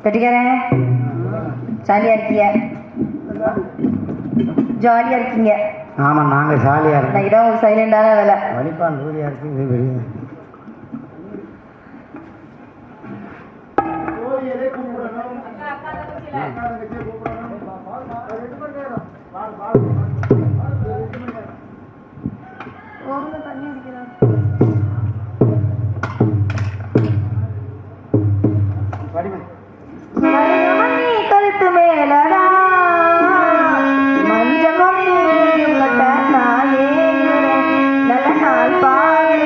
கட்டிக்கிறேன். ஜாலியா இருக்கீங்க? ஜாலியா இருக்கீங்க? ஆமா, நாங்க ஜாலியா இருக்கோம். இடம் சைலண்டான வேலை. வலிப்பான் ஜூலியா இருக்கு. இது வெளியே கழுத்து மேலடா மஞ்ச மணி நாயே நல்ல நாள் பாரு.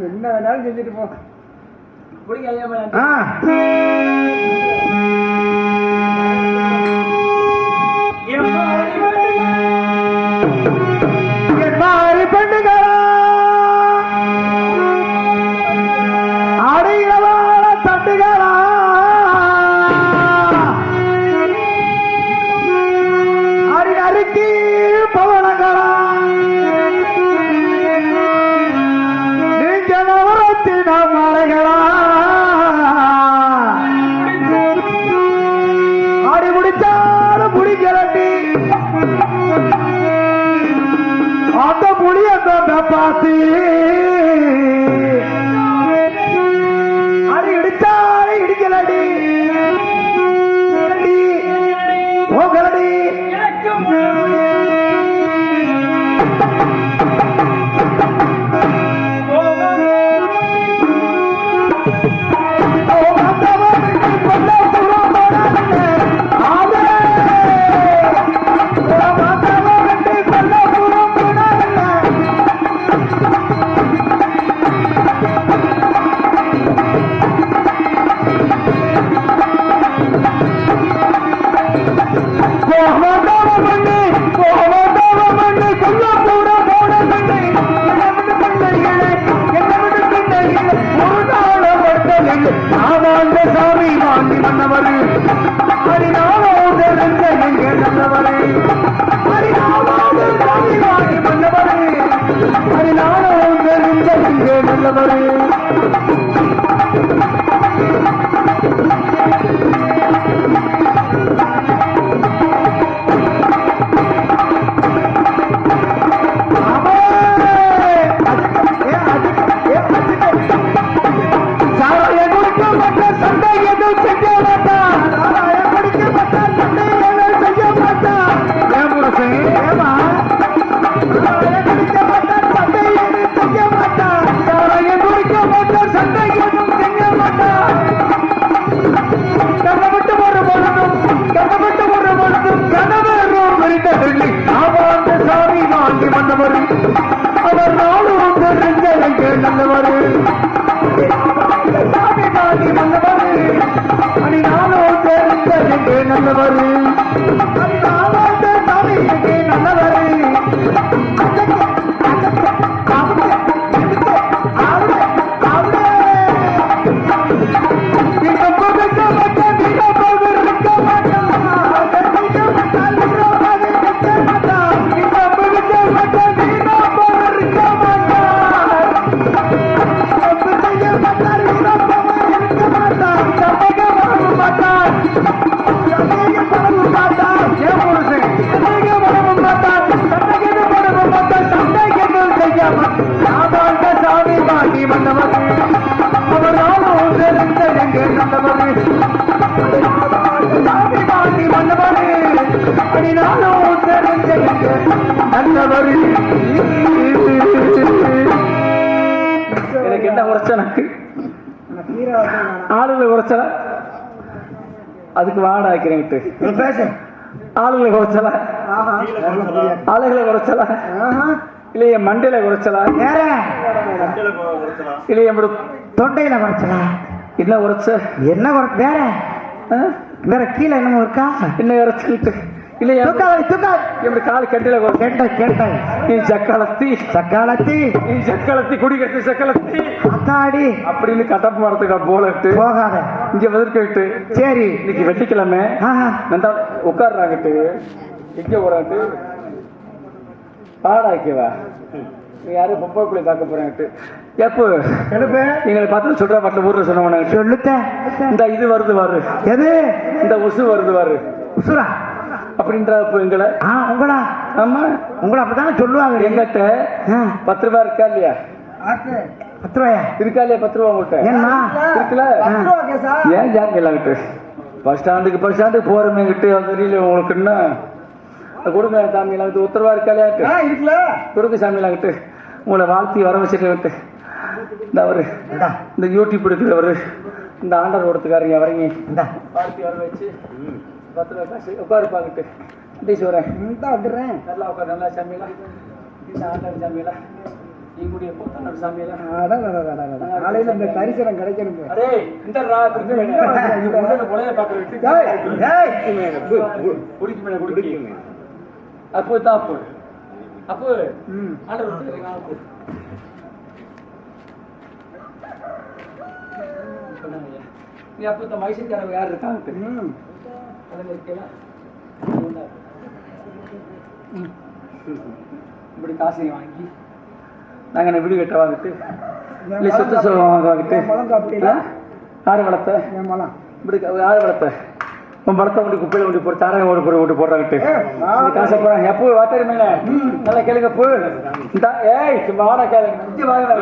என்ன வேணாலும் செஞ்சுட்டு போ. பாத்தி அடி இடிச்சாடி இடிக்கலடி ஓகலடி மண்ணு கோவத்தவ மண்ணு கொல்ல கூட போட மண்ணு ஒரு நாள படுத்தலில் ஆவாண்ட சாமி வாங்கி மன்னவர் அரிநாளோ தெரிஞ்ச எங்க நல்லவர் அரிநாளோ சாமி வாங்கி மன்னவர் அரிநாளோ தெரிஞ்ச எங்க நல்லவர் அவர் நாளும் தெரிஞ்ச நல்லவர் சாமி பாடி மன்னவர் அணி நாளும் தெரிஞ்ச நல்லவர் சாமி நல்லவர் சாமி பாண்டி மன்னவர் அவர் நாளும் தெரிந்த நல்லவர் சாமி பாண்டி மன்னவர் அடி நாளும் தெரிந்த நல்லவர் எனக்கு என்ன உரைச்ச எனக்கு ஆளுகளை உரைச்சல அதுக்கு வாட ஆக்கிறேன்ட்டு பேச ஆளுகளை குறைச்சல ஆளுகளை குறைச்சல இல்லையே மண்டையில குறைச்சலா வேற இல்லையே தொண்டையில குறைச்சலா என்ன உரைச்ச என்ன குறை வேற வேற கீழே என்னமோ இருக்கா என்ன உரைச்சிட்டு இல்லையா தூக்காது எப்படி கால் கெண்டையில கேட்டேன் நீ சக்காலத்தி நீ சக்காலத்தி குடிக்கட்டு சக்காலத்தி அத்தாடி அப்படின்னு கட்டப்பு மரத்துக்கா போலட்டு போகாத இங்க வதற்கிட்டு சரி இன்னைக்கு வெள்ளிக்கிழமை உட்காடுறாங்கட்டு எங்க போறாட்டு பாடாக்கிவா நீ யாரும் பொம்பளை பிள்ளை பார்க்க போறாங்கட்டு எப்போ நீங்களை பார்த்து சொல்ற பாட்டில் ஊர்ல சொன்ன சொல்லுத்த இந்த இது வருது எது இந்த உசு வருது உசுரா அப்படின்ற எங்களை உங்களா ஆமா உங்களை அப்படித்தானே சொல்லுவாங்க எங்கிட்ட 10 ரூபாய் இருக்கா இல்லையா 10 ரூபாயா இருக்கா இல்லையா 10 ரூபா உங்கள்கிட்ட ஏன்னா இருக்குல்ல ஏன் ஜாங்க எல்லாங்கிட்டு பஸ் ஸ்டாண்டுக்கு போறமே கிட்டு அது தெரியல உங்களுக்குன்னா கொடுங்க சாமி எல்லாம் உத்தரவா இருக்கா இல்லையா இருக்குல்ல கொடுங்க சாமி எல்லாம் உங்களை வாழ்த்தி வர வச்சுட்டு இந்த அவரு இந்த யூடியூப் எடுக்கிறவரு இந்த ஆண்டர் ஓடத்துக்காரங்க வரீங்க வாழ்த்தி வர வச்சு 10 ரூபாய் காசு உட்காருப்பாங்கிட்டு டீஸ்வரன் வந்துடுறேன் நல்லா உட்காரு நல்லா சாமியெல்லாம் இந்த ஆண்டர் சாமியெல்லாம் நீங்களுடைய போத்தனர் சாமியெல்லாம் காலையில இந்த தரிசனம் கிடைக்கணும் அரே இந்த பொழைய பார்க்க குடிக்கு மேல குடிக்கு அப்போ தான் அப்போ ஆண்டர் அப்போ நீ அப்போ இந்த மைசூர்காரங்க யார் இருக்காங்க இப்படி காசை வாங்கி நாங்கள் என்ன வீடு கட்ட வாங்கிட்டு இல்லை சொத்து சொல்ல வாங்கிட்டு யார் வளர்த்த இப்படி யார் வளர்த்த உன் படத்தை கொண்டு குப்பையில கொண்டு போட்டு தாராங்க ஓட்டு போடுறாங்கட்டு காசை போறாங்க எப்போ வாத்தாரி மேல நல்லா கேளுங்க போ இந்த ஏய் வாடா கேளுங்க இங்கே வாங்க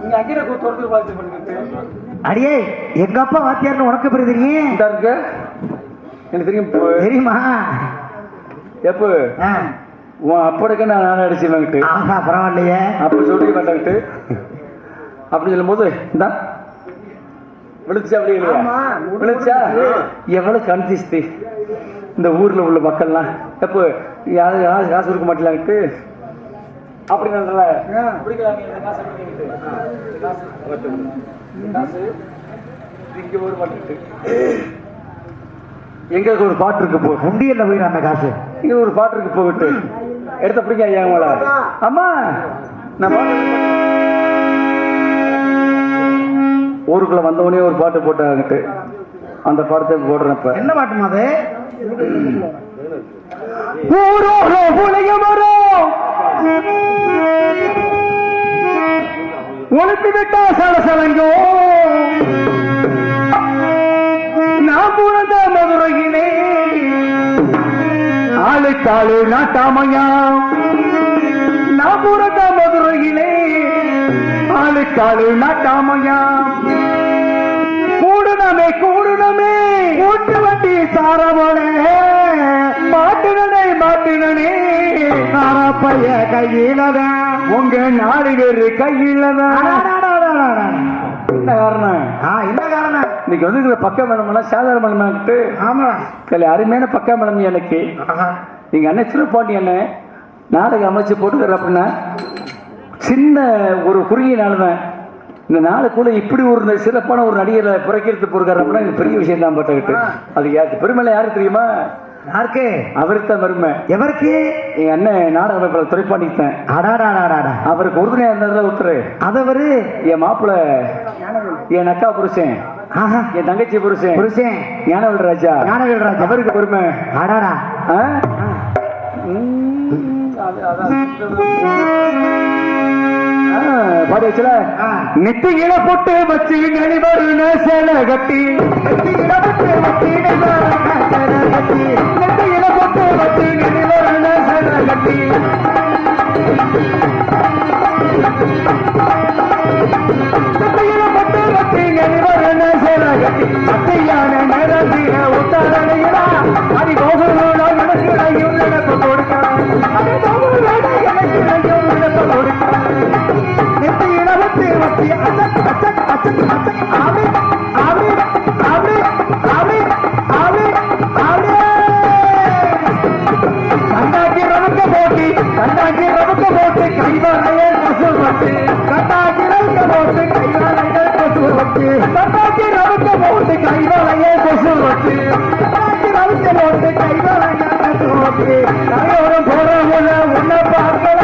நீங்க அங்கே தொடர்ந்து பார்த்து பண்ணிக்கிட்டு அடியே எங்க அப்பா வாத்தியார்னு உனக்கு எப்படி தெரியும் இந்த இருக்கு எனக்கு தெரியுமா எப்போ உன் அப்படக்க நான் அடிச்சுட்டு பரவாயில்லையே அப்படி சொல்லி மாட்டாங்கிட்டு அப்படி சொல்லும் போது இந்தா விழுச்சா அப்படி இல்லையா விழுச்சா எவ்வளவு கன்ஃபியூஸ்து இந்த ஊர்ல உள்ள மக்கள்லாம் எப்போ யாரும் காசு கொடுக்க மாட்டேலாங்கிட்டு அப்படி நல்ல காசு இங்க ஒரு மாட்டேங்கிட்டு எங்களுக்கு ஒரு பாட்டு இருக்கு போ. உண்டியல்ல போயிடாம காசு. இங்க ஒரு பாட்டு இருக்கு போகிட்டு எடுத்த பிடிக்க ஐயா உங்களா. அம்மா நான் ஊருக்குள்ள வந்தவனே ஒரு பாட்டு போட்டாங்கிட்டு அந்த பாடத்தை போடுறப்ப என்ன பாட்டுமா அது? ஊரோரோ புளைய மரம் ஒழுப்பி விட்டா சலசலங்கோ நான் புறந்த மதுரையிலே ஆளுக்காளு நாட்டாமையா நான் புறந்த மதுரையிலே ஆளுக்காளு நாட்டாமையா கூடுனமே கூட்டு வண்டி சாரமோனே மாட்டுனே சாரப்பைய கையிலதான் உங்க 4 பேரு கையிலதான். என்ன காரணம்? என்ன காரணம்? இன்னைக்கு வந்து பக்கம் மேடம்னா சாதாரண மேடம்ட்டு. ஆமா கலை அருமையான பக்கம் மேடம். எனக்கு எங்க அண்ணன் சிறப்பாண்டி அண்ணன் நாடகம் அமைச்சு போட்டுக்கிற அப்படின்னா சின்ன ஒரு குறுகிய நாள் தான். இந்த நாளுக்குள்ள இப்படி ஒரு சிறப்பான ஒரு நடிகரை புறக்கிறது போடுறாரு அப்படின்னா எனக்கு பெரிய விஷயம் தான் பட்டுக்கிட்டு. அது யாருக்கு பெருமையில யாருக்கு தெரியுமா? யாருக்கு? அவருக்கு தான் பெருமை. எவருக்கு? எங்க அண்ணன் நாடக அமைப்பாளர் துரைப்பாண்டித்தான். அவருக்கு உறுதுணையா இருந்ததுல ஒருத்தர் அதவரு என் மாப்பிள்ள என் அக்கா புருஷன் என் தங்கச்சி புருஷன் ஞானவேல் ராஜா. அவருக்கு பெருமை. பாடி வச்சுல நெத்தியில போட்டு வச்சு நெளிவருண சேல கட்டி நெத்தியில போட்டு வச்சு நெளிவருண சேல கட்டி அத்தையான நேரத்தில உத்தாரணையா அடி போகலோட நடக்கிறாயும் நடப்பு கொடுக்கலாம். கண்டாக்கி ரவுக்க போட்டு கைவாலையே கொசு வச்சு கண்டாக்கி ரவுக்க போட்டு கைவாலையே கொசு வச்சு கண்டாக்கி ரவுக்க போட்டு கைவாலையே கொசு வச்சு கண்டாக்கி ரவுக்க போட்டு கைவாலையே கொசு வச்சு கரையோரம் போறவங்கள உன்னை பார்க்கல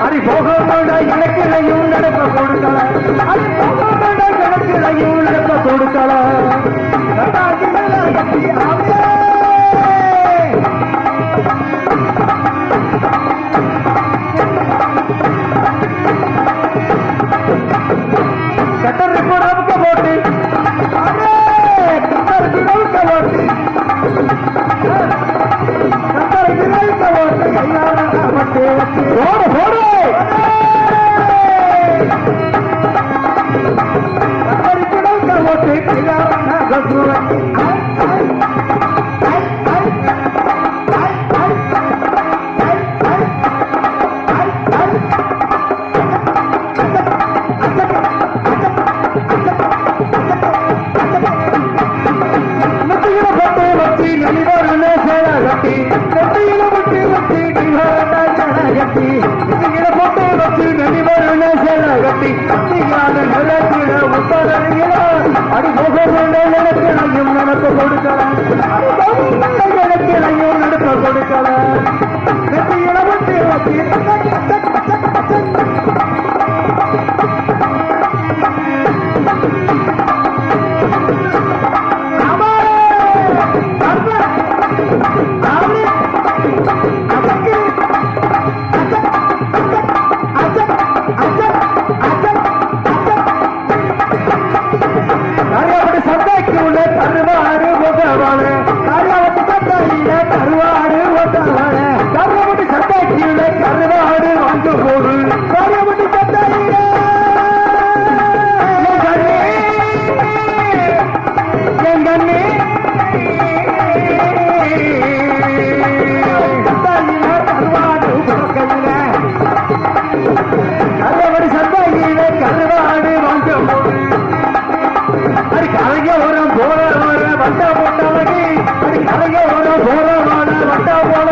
அடி போகவோட எனக்குலையும் நடப்ப கொடுக்கல அடி போகவோட எனக்குலையும் நடப்ப கொடுக்கல கண்டாக்கி கட்டி ஆவே கட்டருக்கு ரவுக்க போட்டு கட்டருக்கு ரவுக்க போட்டு கட்டருக்கு ரவுக்க போட்டு கையால பட்டு வச்சு போடு போடு கட்டருக்கு ரவுக்க போட்டு கையால பட்டு வச்சு அடி போகலையும் நடக்க கொடுக்கலாம் நடக்க கொடுக்கலாம் நெத்தியில விட்டு வச்சு கரையோரம் போற வட்ட போல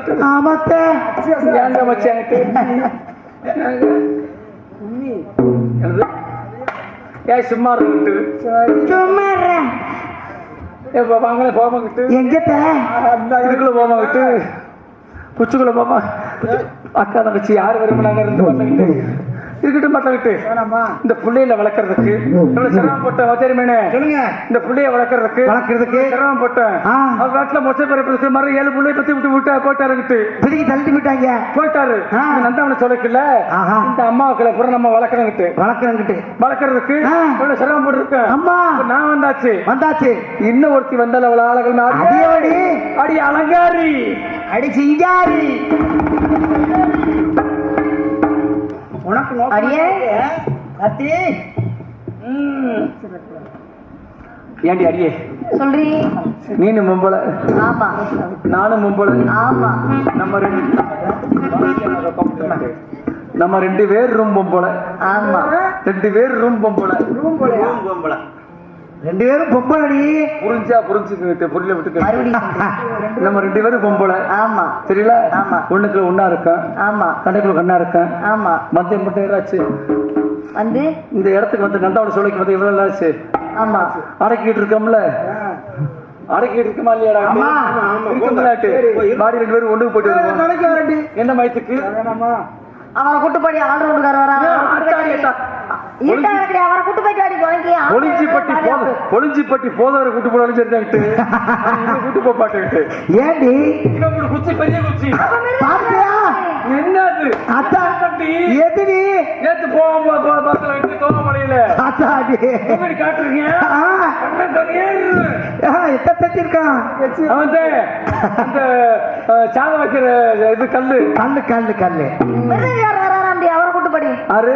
வளர்ந்துட்டு ஆமாத்த ஏங்க வச்சாங்கிட்டு ஏன் சும்மா இருந்துட்டு சும்மா வாங்கல போமாங்கிட்டு எங்கத்த இதுக்குள்ள போமாங்கிட்டு குச்சுக்குள்ள போமா அக்கா தங்கச்சி யார் விரும்பினாங்க இருந்து பண்ணங்கிட்டு இருக்கட்டும் பட்டங்கிட்டு இந்த புள்ளையில வளர்க்கறதுக்கு இவ்வளவு சிரமப்பட்டேன் தெரியுமே சொல்லுங்க இந்த புள்ளைய வளர்க்கறதுக்கு சிரமப்பட்டேன் அவர் வீட்டுல மொச்சை பிறப்பதுக்கு மறு 7 புள்ளைய பத்தி விட்டு போயிட்டாருங்கிட்டு பிரிக்கி தள்ளிட்டு விட்டாங்க போயிட்டாரு நந்தவனை சொல்லக்கல இந்த அம்மாவுக்களை பூரா நம்ம வளர்க்கறதுக்கு இவ்வளவு சிரமப்பட்டு இருக்கேன் அம்மா நான் வந்தாச்சு இன்னும் ஒருத்தி வந்தால் அவள் ஆளுகள் அடி அலங்காரி அடி சிங்காரி உனக்கு அடியே அத்தி ஏண்டி அடியே சொல்றீ நீனும் மும்பல ஆமா நானும் மும்பல ஆமா நம்ம 2 பேர் ரூம் பொம்பல ஆமா 2 பேர் ரூம் பொம்பல 2 பேரும் பொம்பளடி புரிஞ்சுக்கிட்டு புரியல விட்டு மறுபடியும் நம்ம 2 பேரும் பொம்பளை ஆமா தெரியல ஆமா ஒண்ணுக்குள்ள ஒண்ணா இருக்கேன் ஆமா கண்ணுக்குள்ள கண்ணா இருக்கேன் ஆமா மத்தியம் மட்டும் ஏதாச்சு வந்து இந்த இடத்துக்கு வந்து நந்தாவோட சோலைக்கு வந்து எவ்வளவு ஆச்சு ஆமா அடக்கிட்டு இருக்கோம்ல அடக்கிட்டு இருக்குமா இல்லையாடா இருக்கும்லாட்டு மாடி 2 பேரும் ஒண்ணுக்கு போயிட்டு வருவோம் என்ன மயத்துக்கு அவரை கூட்டு போய் ஆல்ரவுண்டுக்கார வராங்க அவரை கூட்டு போயிட்டு வாடி பொழிஞ்சிப்பட்டி போதவரை கூட்டு போனாலும் சரிதான்ட்டு கூட்டு போக மாட்டேன்ட்டு ஏண்டி குச்சி பெரிய குச்சி பாத்தியா என்னது அதான் கட்டி எதுடி நேத்து போகும்போது தோமலையில அதாடி காட்டுறீங்க எத்த தட்டி இருக்கான் அவன் இந்த சாத வைக்கிற இது கல்லு மிருதங்காரர் வராராம் அவரை கூட்டு போடி ஆறு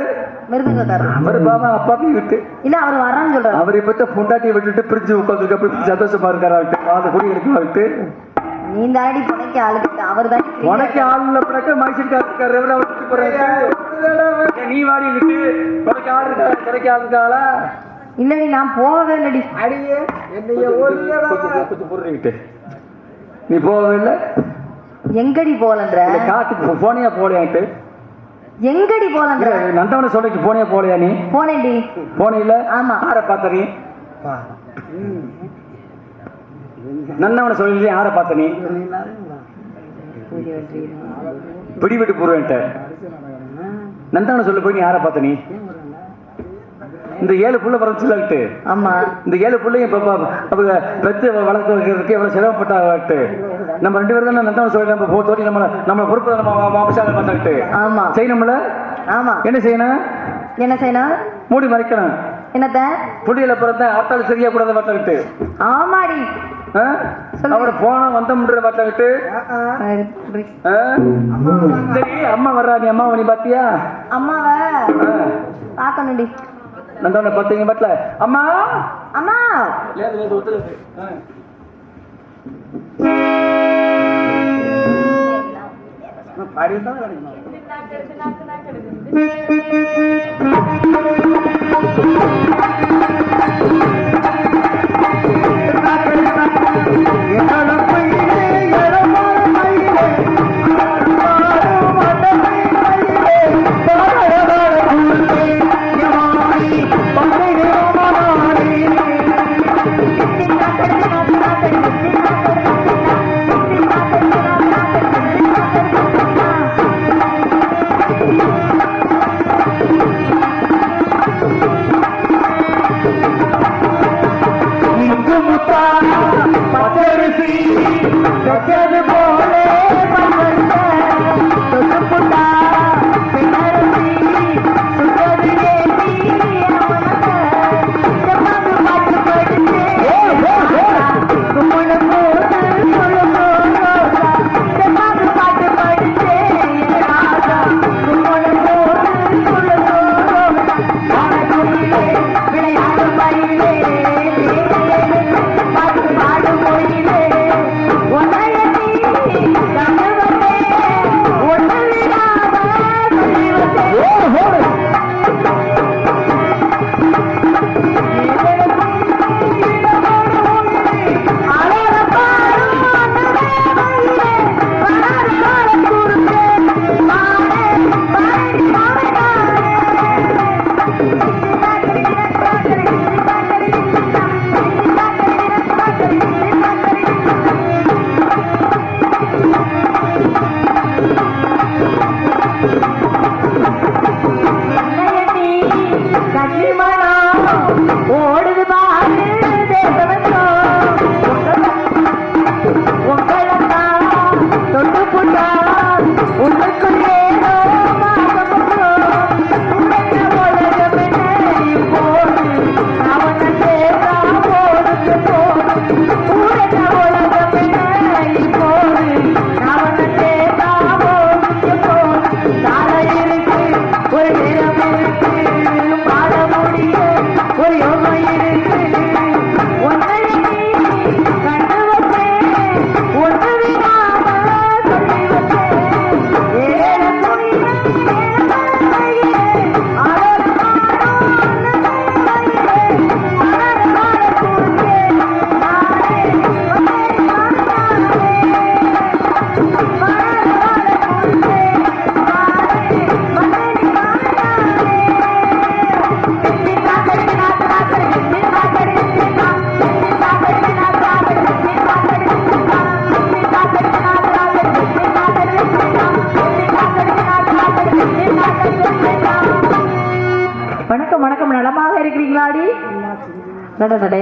மிருதங்காரர் அவரு பாபா அப்பாவையும் விட்டு இல்ல அவர் வரான்னு சொல்றாரு அவரை பத்த பொண்டாட்டியை விட்டுட்டு பிரிஞ்சு உட்காந்துருக்கு அப்படி சந்தோஷமா இருக்காராட்டு அது குடி எடுக்கலாட்டு நீ தாடி புனைக்க ஆளுக்கு அவர் தான் உனக்கு ஆள் அப்படின்னாக்க மைசூர்காரு விட்டு போறேன் நீ வாடி விட்டு உனக்கு ஆள் இருக்கா கிடைக்க ஆளுக்காளா இல்லடி நான் போகவே இல்லடி அடியே கொஞ்சம் புரிஞ்சுக்கிட்டு நீ போகவே இல்லை எங்கடி போலன்ற காட்டுக்கு போனியா போலையான்ட்டு எங்கடி போலன்ற நந்தவன சோலைக்கு போனியா போலையா நீ போனேன்டி போனில ஆமா யார பார்த்த நீ நந்தவன சோலையில யார பார்த்த நீ பிடி விட்டு போடுவேன்ட்ட நந்தவன சொல்ல போய் நீ யார பார்த்த நீ இந்த 7 புள்ள பிறந்துச்சுட்டு ஆமா இந்த 7 புள்ளையும் அவங்க பெத்து வளர்க்க வைக்கிறதுக்கு எவ்வளவு சிரமப்பட்டாட்டு நம்ம 2 பேரும் தான் நந்தவன சொல்லி நம்ம தோட்டி நம்ம பொறுப்பு நம்ம வாபசாக பார்த்துக்கிட்டு ஆமா செய்யணும்ல ஆமா என்ன செய்யணும் மூடி மறைக்கணும் என்னத்த புள்ளியில பிறந்த ஆத்தாள் சரியா கூடாத பார்த்துக்கிட்டு ஆமாடி அவரை போன வந்தோம்ன்ற பார்த்துக்கிட்டு சரி அம்மா வர்றா நீ அம்மாவை நீ பாத்தியா அம்மாவை பார்க்கணும்டி நந்தவனை பார்த்தீங்க பட்ல அம்மா அம்மா ஒத்துழைப்பு ஓடுது பாரு தேசமெங்கோ உங்களத்தான் தொட்டு புட்டா உள்ளுக்குள்ளே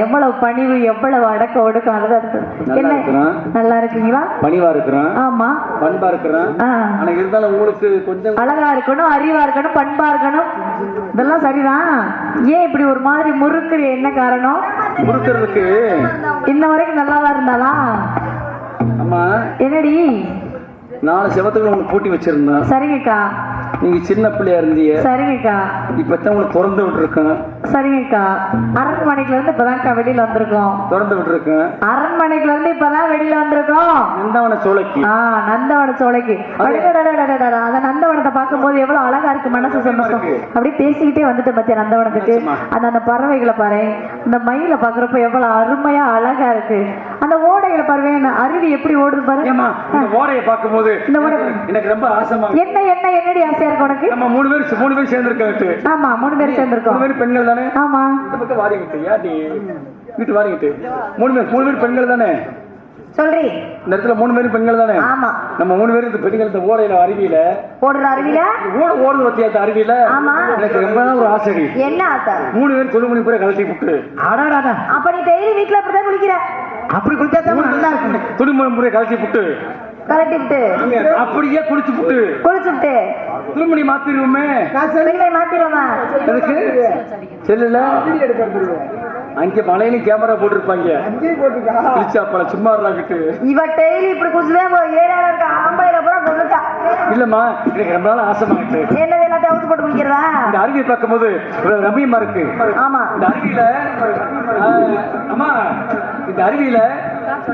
எவ்வளவு பணிவு எவ்வளவு அடக்க ஒடுக்கம் என்ன நல்லா இருக்கீங்களா பணிவா இருக்கிறேன் ஆமா பண்பா இருக்கிறேன் ஆனா இருந்தாலும் உங்களுக்கு கொஞ்சம் அழகா இருக்கணும் அறிவா இருக்கணும் பண்பா இருக்கணும் இதெல்லாம் சரிதான் ஏன் இப்படி ஒரு மாதிரி முறுக்குற என்ன காரணம் முறுக்கிறதுக்கு இன்ன வரைக்கும் நல்லாதான் இருந்தாளா அம்மா என்னடி 4 செவத்துக்கு உங்களுக்கு பூட்டி வச்சிருந்தேன் சரிங்கக்கா நீங்க சின்ன பிள்ளையா இருந்தீங்க சரிங்கக்கா இப்பதான் உங்களுக்கு திறந்து விட்டுருக்கேன் சரிங்கக்கா அரண்மனைக்குல இருந்து இப்பதான்க்கா வெளியில வந்திருக்கோம் திறந்து விட்டுருக்கேன் அரண்மனைக்குல இருந்து இப்பதான் வெளியில வந்திருக்கோம் நந்தவன சோலைக்கு நந்தவன சோலைக்கு அந்த நந்தவனத்தை பார்க்கும் போது எவ்வளவு அழகா இருக்கு மனசு சந்தோஷம் அப்படியே பேசிக்கிட்டே வந்துட்டு பத்தியா நந்தவனத்துக்கு அந்த பறவைகளை பாரு இந்த மயில பாக்குறப்ப எவ்வளவு அருமையா அழகா இருக்கு அந்த ஓடைகளை பாருவேன் அருவி எப்படி ஓடுது பாரு ஓடையை பார்க்கும் போது எனக்கு ரொம்ப ஆசைமா என்ன என்ன என்னடி ஆசையா இருக்கு உனக்கு நம்ம 3 பேர் சேர்ந்திருக்கோம் ஆமா 3 பேர் சேர்ந்திருக்கோம் 3 பேர் பெண்கள் தானே ஆமா இந்த பக்கம் வாரிக்கிட்டு யாடி வீட்டு வாரிக்கிட்டு 3 பேர் பெண்கள் தானே சொல்றீ இந்த இடத்துல 3 பேரும் பெண்கள் தானே ஆமா நம்ம 3 பேரும் இந்த பெண்கள் இந்த ஓடையில அருவியில ஓடுற அருவியில ஓடுது பத்தியா இந்த அருவியில ஆமா எனக்கு ரொம்ப ஒரு ஆசை என்ன ஆசை 3 பேர் துணிமணி பூரா கழட்டி விட்டு அடாடா அப்ப நீ டெய்லி வீட்டுல அப்படிதான் குளிக்கிற அப்படி குளிச்சா நல்லா இருக்கும் துணிமணி பூரா கழட்டி விட்டு கலட்டிட்டு அப்படியே குளிச்சுட்டு துணிமணி மாத்திருவோமே மாத்திருவோமா எதுக்கு செல்லுல அங்க மலையில கேமரா போட்டிருப்பாங்க சும்மா இவ டெய்லி இப்படி குடிச்சுதான் ஏரியால இருக்க ஆம்பளைல பூரா கொண்டுட்டா இல்லம்மா எனக்கு ரொம்ப நாள் ஆசைமா என்னது எல்லாத்தையும் அவுத்து போட்டு குடிக்கிறதா இந்த அருவியை பார்க்கும் போது ரம்மியமா இருக்கு ஆமா இந்த அருவியில அம்மா இந்த அருவியில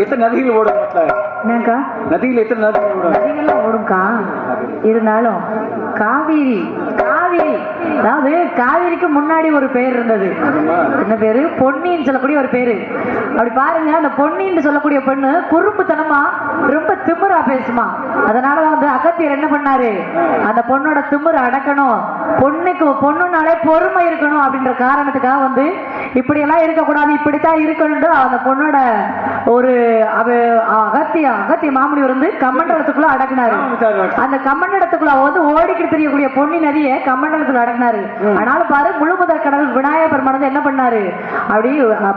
எத்தனை நதிகள் ஓடும் என்னக்கா நதிகள் எத்தனை நதிகள்லாம் ஓடும்க்கா இருந்தாலும் காவிரி அதாவது காவிரிக்கு முன்னாடி ஒரு பேர் இருந்தது என்ன பேரு பொன்னின்னு சொல்லக்கூடிய ஒரு பேரு அப்படி பாருங்க அந்த பொன்னின்னு சொல்லக்கூடிய பெண்ணு குறும்புத்தனமா ரொம்ப திமிரா பேசுமா அதனாலதான் வந்து அகத்தியர் என்ன பண்ணாரு அந்த பொண்ணோட திமிரை அடக்கணும் பொண்ணுனாலே பொறுமை இருக்கணும் அப்படின்ற காரணத்துக்காக வந்து இப்படி எல்லாம் இருக்கக்கூடாது இப்படித்தான் இருக்கணும் அந்த பொண்ணோட ஒரு அகத்திய மாமுனிவர் வந்து கமண்டலத்துக்குள்ள அடக்குனாரு அந்த கமண்டலத்துக்குள்ள வந்து ஓடிக்கிட்டு தெரியக்கூடிய பொன்னி நதியை கமண்டலத்துக்குள்ள அடக்குனாரு ஆனாலும் பாரு முழுமுதற் கடவுள் விநாயகர் பெருமான் என்ன பண்ணாரு அப்படி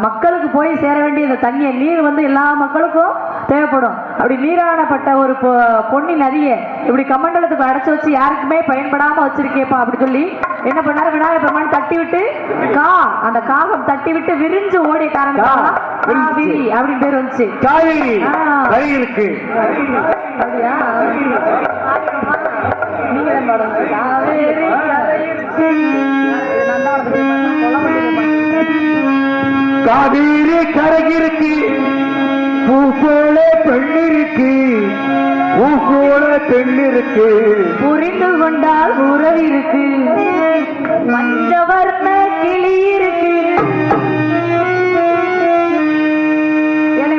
மக்களுக்கு போய் சேர வேண்டிய இந்த தண்ணியை நீர் வந்து எல்லா மக்களுக்கும் தேவைப்படும் அப்படி நீரானப்பட்ட ஒரு பொன்னி நதியை இப்படி கமண்டலத்துக்கு அடைச்சு வச்சு யாருக்குமே பயன்படாம வச்சிருக்கேப்பா அப்படி சொல்லி என்ன பண்ணாரு விநாயகர் பெருமான் தட்டி விட்டு அந்த காகம் தட்டி விட்டு விரிஞ்சு ஓடிய காரணத்தால காவிரி அப்படின்னு பேர் வந்துச்சு இருக்கு காவிரி கரையிருக்கு பூ போல பெண்ணிருக்கு பூ போல பெண்ணிருக்கு புரிந்து கொண்டால் உறவு இருக்கு மஞ்சவர்ண கிளி இருக்கு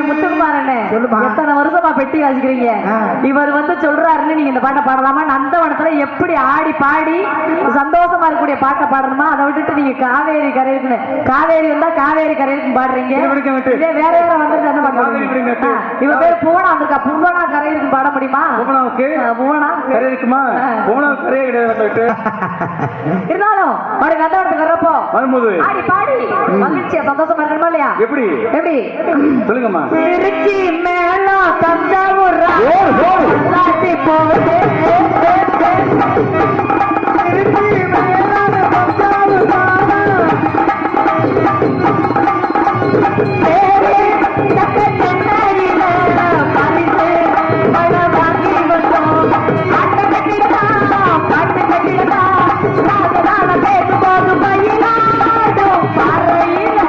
முத்துக்குமாரண்ணே எத்தனை வருஷமா பெட்டி வாசிக்கிறீங்க இவர் வந்து சொல்றாருன்னு நீங்க இந்த பாட்டை பாடலாமா நந்தவனத்துல எப்படி ஆடி பாடி சந்தோஷமா இருக்கக்கூடிய பாட்டை பாடணுமா அதை விட்டுட்டு நீங்க காவேரி கரையிருக்குன்னு காவேரி வந்தா காவேரி கரையிருக்கும் பாடுறீங்க இதே வேற வேற வந்துட்டு என்ன பண்ணுறீங்க இவ பேர் புவனா வந்திருக்கா புவனா கரையிருக்கும் பாட முடியுமா புவனா கரை இருக்குமா புவனா கரையே கிடையாது இருந்தாலும் ஒரு நந்தவனத்துக்கு வர்றப்போ வரும்போது ஆடி பாடி மகிழ்ச்சியா சந்தோஷமா இருக்கணுமா இல்லையா எப்படி எப்படி சொல்லுங்கம்மா திருச்சி மேல தஞ்சாவூர் போவது திருச்சி மேல தஞ்சாவூர் சென்னையில பரிசு மழை வாங்கி வந்தோம் பாட்டு கட்டிடா பேசும்போது பயிலாடும் பாறையில்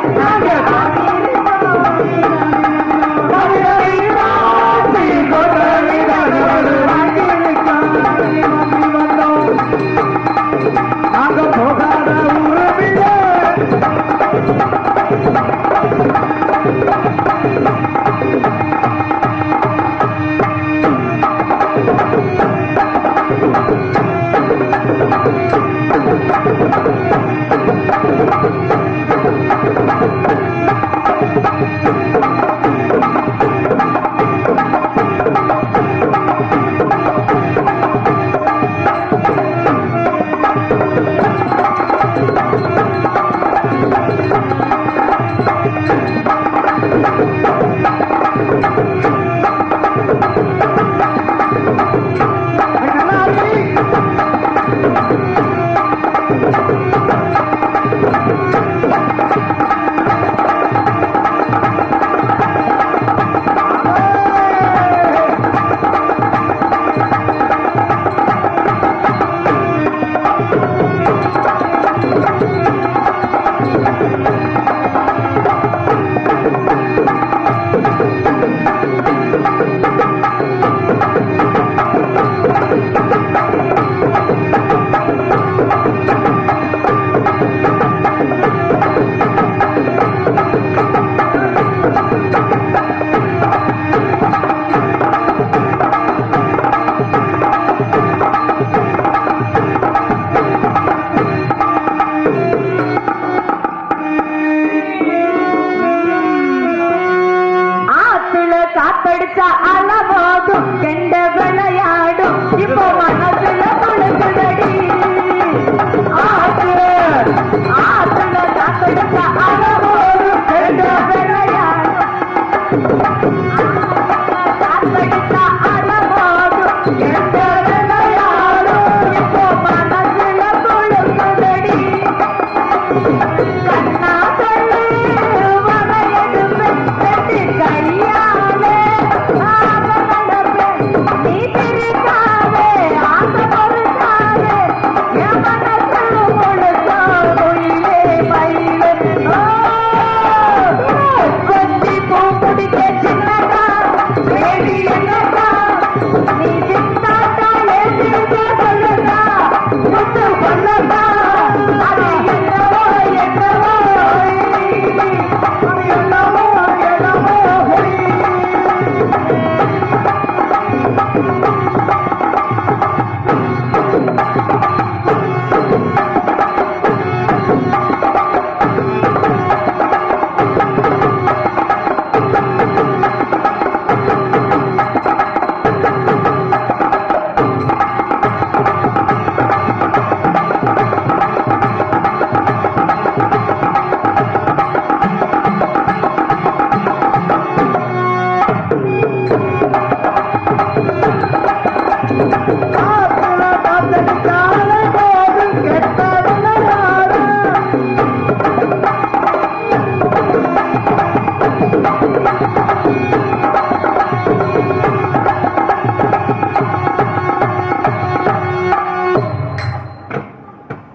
காத்தடிச்சா அலமோதும் கெண்ட விளையாடும் இப்போ மனசுல குழுக்குதடி ஆத்துல காத்தடிச்சா அலமோதும் கெண்ட விளையாடும் காத்தடிச்சா அலமோதும் கெண்ட விளையாடும் இப்போ மனசுல குழுக்குதடி கண்ணா சொல்லு வகையெடுப்பு கட்டி கையா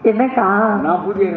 என்னக்கா நான் புதிய